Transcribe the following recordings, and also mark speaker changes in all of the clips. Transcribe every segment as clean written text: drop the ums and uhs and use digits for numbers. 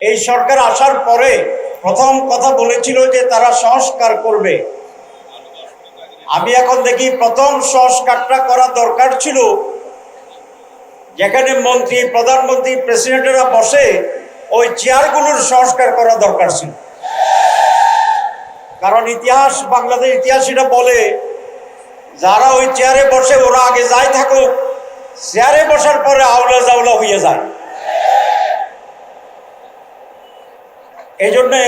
Speaker 1: এই সরকার আসার পরে প্রথম কথা বলেছিল যে তারা সংস্কার করবে। আমি এখন দেখি প্রথম সংস্কারটা করা দরকার ছিল যেখানে মন্ত্রী, প্রধানমন্ত্রী, প্রেসিডেন্টরা বসে ওই চেয়ারগুলোর সংস্কার করা দরকার ছিল। কারণ ইতিহাস, বাংলাদেশ ইতিহাস এটা বলে, যারা ওই চেয়ারে বসে ওরা আগে যাই থাকুক, চেয়ারে বসার পরে আওলা জাওলা হয়ে যায়। এই জন্যে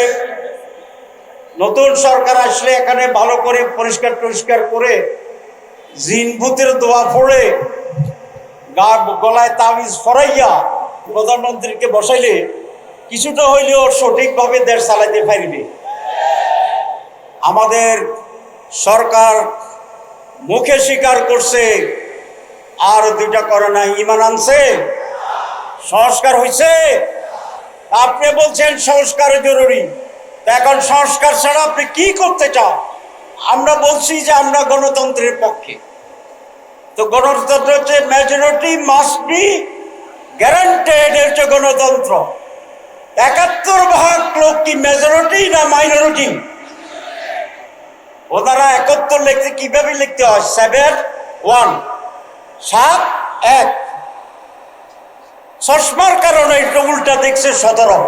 Speaker 1: নতুন সরকার আসলে এখানে ভালো করে পরিষ্কার করে জিনভূতের দোয়া পড়ে গলায় তাবিজ ফরাইয়া প্রধানমন্ত্রীকে বসাইলে কিছুটা হইলেও সঠিকভাবে দেশ চালাইতে পারবে। আমাদের সরকার মুখে স্বীকার করছে আর দুইটা করে না, ইমান আনছে, সংস্কার হয়েছে। আপনি বলছেন সংস্কার জরুরি, এখন সংস্কার ছাড়া আপনি কি করতে চান? আমরা বলছি যে আমরা গণতন্ত্রের পক্ষে। তো গণতন্ত্র হচ্ছে মেজরিটি মাস্ট বি গ্যারান্টেড, হচ্ছে গণতন্ত্র। ৭১ লোক কি মেজরিটি না মাইনরিটি? ওনারা ৭১ লিখতে কিভাবে লিখতে হয়? 7-1 7-1। চশমার কারণে এটা উল্টা দেখছে ১৭।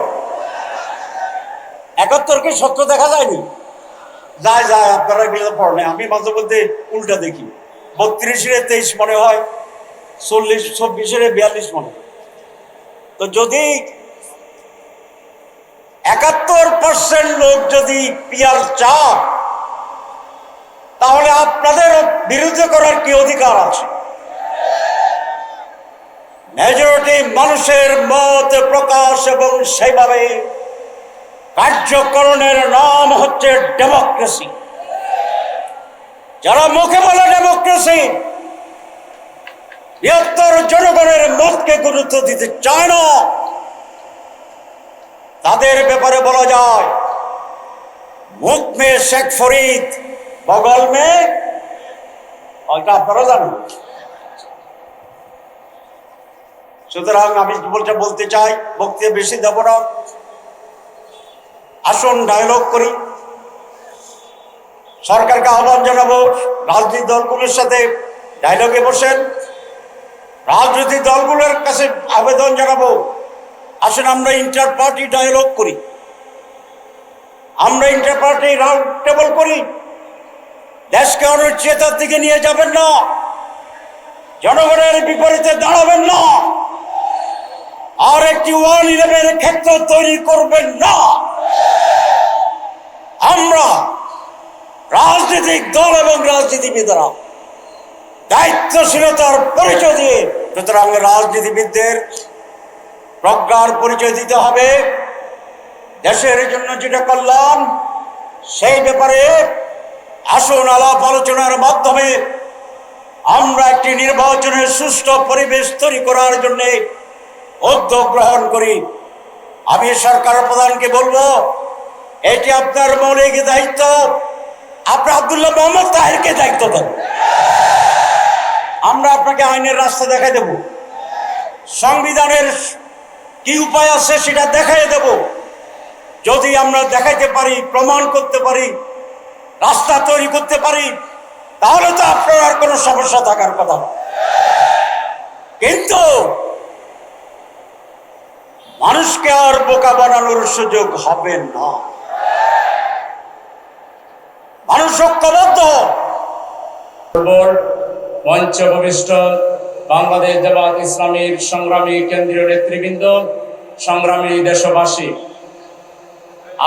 Speaker 1: ৭১কে ১৭ দেখা যায়নি? যায়, আপনারা এগুলো পড়েন। আমি মাঝে মধ্যে উল্টা দেখি। ৩২-এ ২৩ মনে হয়, ৪০-২৪-এ ৪২ মনে হয়। তো যদি ৭১% লোক যদি পিয়ার চান, তাহলে আপনাদের বিরুদ্ধে করার কি অধিকার আছে? মেজরিটি মানুষের মত প্রকাশ এবং সেইভাবে কার্যকরণের নাম হচ্ছে ডেমোক্রেসি। যারা মুখে বলে ডেমোক্রেসি, বৃহত্তর জনগণের মতকে গুরুত্ব দিতে চায় না, তাদের ব্যাপারে বলা যায় মুখ মে শেখ ফরিদ, বগল মে, ওইটা আপনারা জানেন। সুতরাং আমি বলতে চাই, বক্তব্য বেশি দেব না, আসুন ডায়লগ করি। সরকারকে আহ্বান জানাবো, রাজনৈতিক দলগুলোর সাথে ডায়লগে বসেন। রাজনৈতিক দলগুলোর কাছে আবেদন জানাবো, আসুন আমরা ইন্টার পার্টি ডায়লগ করি, আমরা ইন্টার পার্টি রাউন্ড টেবল করি। দেশকে অনিশ্চয়তার দিকে নিয়ে যাবেন না, জনগণের বিপরীতে দাঁড়াবেন না, আর একটি 1-11 ক্ষেত্র তৈরি করবেন না। আমরা রাজনৈতিক দল এবং রাজনীতিবিদরা দায়িত্বশীলতার পরিচয় দিয়ে, সুতরাং রাজনীতিবিদদের প্রজ্ঞার পরিচয় দিতে হবে। দেশের জন্য যেটা কল্যাণ, সেই ব্যাপারে আসুন আলাপ আলোচনার মাধ্যমে আমরা একটি নির্বাচনের সুষ্ঠু পরিবেশ তৈরি করার জন্য উদ্যোগ গ্রহণ করি। আমি সরকার প্রধানকে বলবো, এটি আপনার মৌলিক দায়িত্ব। আপনি আব্দুল্লাহ মোহাম্মদ তাহেরকে দায়িত্ব দেন, আমরা আপনাকে আইনের রাস্তা দেখাই দেব, সংবিধানের কি উপায় আছে সেটা দেখাই দেব। যদি আমরা দেখাইতে পারি, প্রমাণ করতে পারি, রাস্তা তৈরি করতে পারি, তাহলে তো আপনার আর কোনো সমস্যা থাকার কথা। কিন্তু মানুষকে আর বোকা বানানোর সুযোগ হবে না। মানুষ ঐক্যবদ্ধ।
Speaker 2: মঞ্চ ভূমিষ্ঠ বাংলাদেশ জামাত ইসলামীর সংগ্রামী কেন্দ্রীয় নেতৃবৃন্দ, সংগ্রামী দেশবাসী,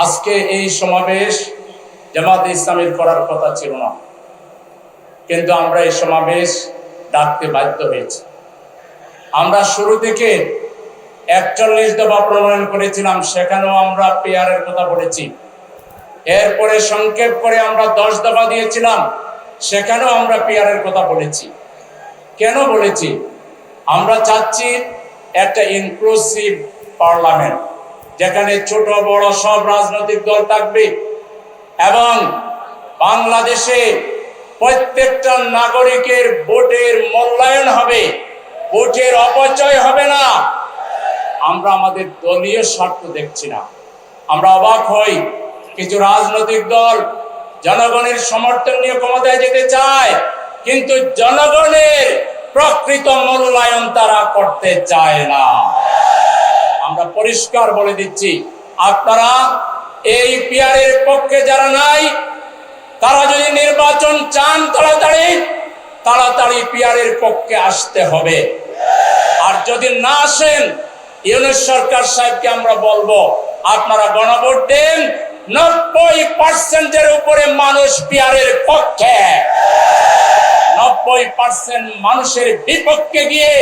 Speaker 2: আজকে এই সমাবেশ জামাত ইসলামীর করার কথা ছিল না, কিন্তু আমরা এই সমাবেশ ডাকতে বাধ্য হয়েছি। আমরা শুরু থেকে ৪১ দফা প্রণয়ন করেছিলাম, সেখানেও আমরা পেয়ারের কথা বলেছি। এরপরে সংক্ষেপ করে আমরা ১০ দফা দিয়েছিলাম, সেখানেও আমরা পেয়ারের কথা বলেছি। কেন বলেছি? আমরা চাচ্ছি একটা ইনক্লুসিভ পার্লামেন্ট, যেখানে ছোট বড় সব রাজনৈতিক দল থাকবে এবং বাংলাদেশে প্রত্যেকটা নাগরিকের ভোটের মূল্যায়ন হবে, ভোটের অপচয় হবে না। আমরা আমাদের দলীয় স্বার্থ দেখছি না। আমরা অবাক হই, কিছু রাজনৈতিক দল জনগণের সমর্থন নিয়ে ক্ষমতায় যেতে চায়, কিন্তু জনগণের প্রকৃত মূল্যায়ন তারা করতে চায় না। আমরা পরিষ্কার বলে দিচ্ছি, আপনারা এই পিয়ারের পক্ষে যারা নাই, তারা যদি নির্বাচন চান তাড়াতাড়ি পিয়ারের পক্ষে আসতে হবে। আর যদি না আসেন, ইউনূস সরকার সাহেবকে আমরা বলবো, আপনারা গণভোট দেন। 90% উপরে মানুষ পিয়ারের পক্ষে, 90% মানুষের বিপক্ষে গিয়ে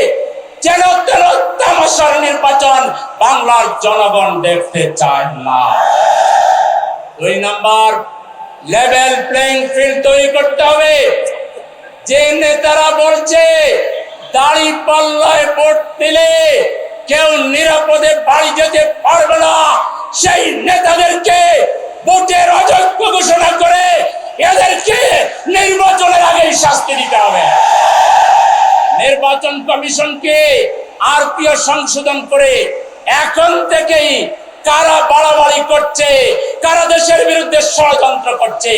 Speaker 2: যেন তেন তামাশার নির্বাচন বাংলার জনগণ দেখতে চায় না। 2 নাম্বার, লেভেল প্লেইং ফিল্ড তৈরি করতে হবে। যে নেতারা বলছে দাঁড়িপাল্লায় ভোট দিলে কেউ নিরাপদে বাড়ি যেতে পারবে না, সেই নেতাদেরকে ভোটের অযোগ্য ঘোষণা করে এদেরকে নির্বাচনের আগেই শাস্তি দিতে হবে। নির্বাচন কমিশনকে আরপিও সংশোধন করে এখন থেকেই কারা বাড়াবাড়ি করছে, কারা দেশের বিরুদ্ধে ষড়যন্ত্র করছে,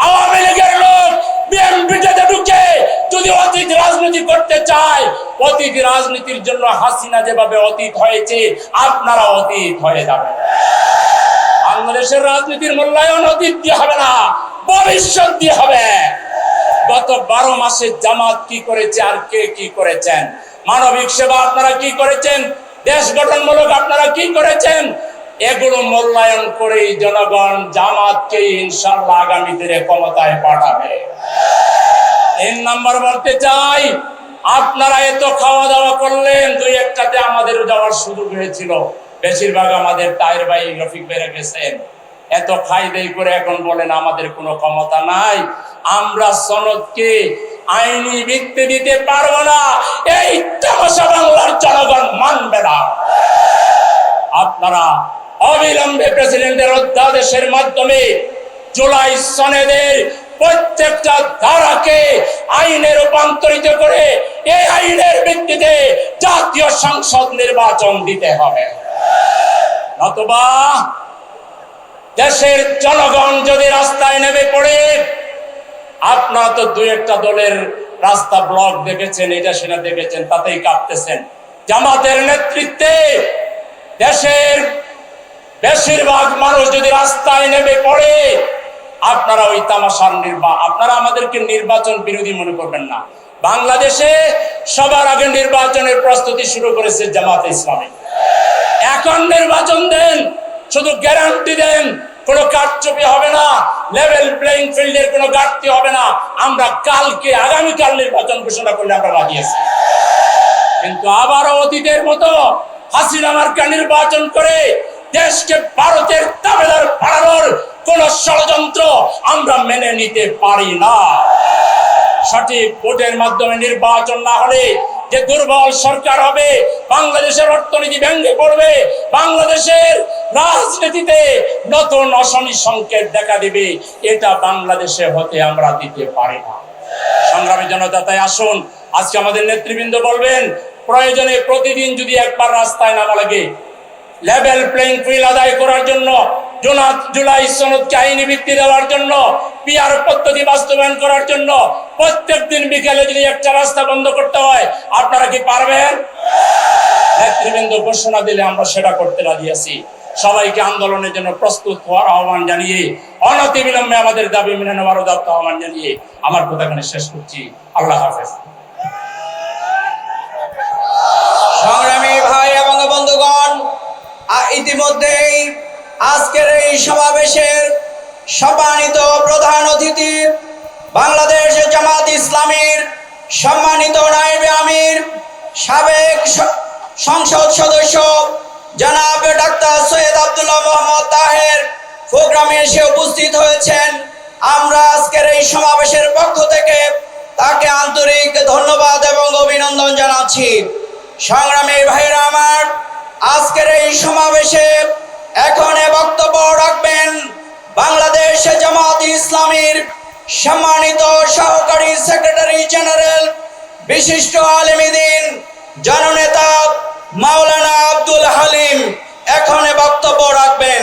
Speaker 2: আওয়ামী লীগের লোক বিএনপিতে ঢুকে যদি অতীত রাজনীতি করতে চায়, অতীত রাজনীতির জন্য হাসিনা যেভাবে অতীত হয়েছে, আপনারা অতীত হয়ে যাবেন। বাংলাদেশের রাজনীতির মূল্যায়ন অতীত দিয়ে হবে না, ভবিষ্যৎ দিয়ে হবে। গত 12 মাসে জামাত কি করেছে আর কে কি করেছেন, মানবিক সেবা আপনারা কি করেছেন, দেশ গঠনমূলক আপনারা কি করেছেন, এগুলো মূল্যায়ন করেই জনগণ জামাতকে ইনশাআল্লাহ আগামী দিনে ক্ষমতায় পাঠাবে। 3 নাম্বার বলতে চাই, আপনারা এত খাওয়া দাওয়া করলেন, 2-1টাতে আমাদের যাওয়ার সুযোগ হয়েছিল, বেশিরভাগ আমাদের তায়ের ভাই রফিক বেড়ে গেছেন। এত খাই দেই করে এখন বলেন আমাদের কোনো ক্ষমতা নাই, আমরা সনদকে আইনি ভিত্তি দিতে পারবো না, এই তামাশা বাংলার জনগণ মানবে না। আপনারা অবিলম্বে প্রেসিডেন্টের অধ্যাদেশের মাধ্যমে জুলাই সনদের প্রত্যেকটা ধারাকে আইনে রূপান্তরিত করে এই আইনের ভিত্তিতে জাতীয় সংসদ নির্বাচন দিতে হবে। নতুবা দেশের জনগণ যদি রাস্তায় নেমে পড়ে, আপনারা তো 2-1টা দলের রাস্তা ব্লক দেখেছেন, এটা সেটা দেখেছেন, তাতেই কাঁপতেছেন। জামাতের নেতৃত্বে দেশের বেশিরভাগ মানুষ যদি রাস্তায় নেমে পড়ে, আপনারা ওই তামাশার আপনারা আমাদেরকে নির্বাচন বিরোধী মনে করবেন না। বাংলাদেশে সবার আগে নির্বাচনের প্রস্তুতি শুরু করেছে জামাতে ইসলামী। এখন নির্বাচন দেন, শুধু গ্যারান্টি দেন, কোনো কারচুপি হবে না, লেভেল প্লেইং ফিল্ডের কোনো ঘাটতি হবে না। আমরা আগামীকাল নির্বাচন ঘোষণা করলে আমরা রাজি আছি। কিন্তু আবারও অতীতের মতো হাসিনা মার্কা নির্বাচন করে দেশকে ভারতের দাবেদার বাড়ানোর কোন ষড়যন্ত্র আমরা মেনে নিতে পারি না। সঠিক ভোটের মাধ্যমে নির্বাচন না হলে যে দুর্বল সরকার হবে, বাংলাদেশের অর্থনীতি ভেঙে পড়বে, বাংলাদেশের রাজনীতিতে নতুন অশনি সংকেত দেখা দিবে, এটা বাংলাদেশে হতে আমরা দিতে পারি না। সংগ্রামী জনতা, তাই আসুন আজকে আমাদের নেতৃবৃন্দ বলবেন, প্রয়োজনে প্রতিদিন যদি একবার রাস্তায় নামা লাগে, লেভেল প্লেইং ফিল্ড আদায় করার জন্য, জুলাই সনদকে আইনি ভিত্তি দেওয়ার জন্য, পিআর পদ্ধতি বাস্তবায়ন করার জন্য প্রত্যেকদিন বিকেলে যদি একটা রাস্তা বন্ধ করতে হয়, আপনারা কি পারবেন? নেতৃবৃন্দ ঘোষণা দিলে আমরা সেটা করতে রাজি আছি। সবাইকে আন্দোলনের জন্য প্রস্তুত হওয়ার আহ্বান জানিয়ে, অনতিবিলম্বে আমাদের দাবি মেনে নেওয়ার উদাত্ত আহ্বান জানিয়ে আমার কথাখানে শেষ করছি। আল্লাহ হাফেজ।
Speaker 3: সংগ্রামী ভাই এবং বন্ধুগণ, ইতিমধ্যেই আজকের এই সমাবেশের সম্মানিত প্রধান অতিথি, বাংলাদেশ জামাত ইসলামীর সম্মানিত নায়েবে আমির, সাবেক সংসদ সদস্য জনাব ডাক্তার সৈয়দ আব্দুল্লাহ মোহাম্মদ তাহের প্রোগ্রামে এসে উপস্থিত হয়েছেন। আমরা আজকের এই সমাবেশের পক্ষ থেকে তাকে আন্তরিক ধন্যবাদ এবং অভিনন্দন জানাচ্ছি। সংগ্রামী ভাইরা আমার, আজকের এই সমাবেশে এখন বক্তব্য রাখবেন বাংলাদেশ জামাত ইসলামীর সম্মানিত সহকারী সেক্রেটারি জেনারেল, বিশিষ্ট আলেম দ্বীন, জননেতা মাওলানা আব্দুল হালিম এখন বক্তব্য রাখবেন।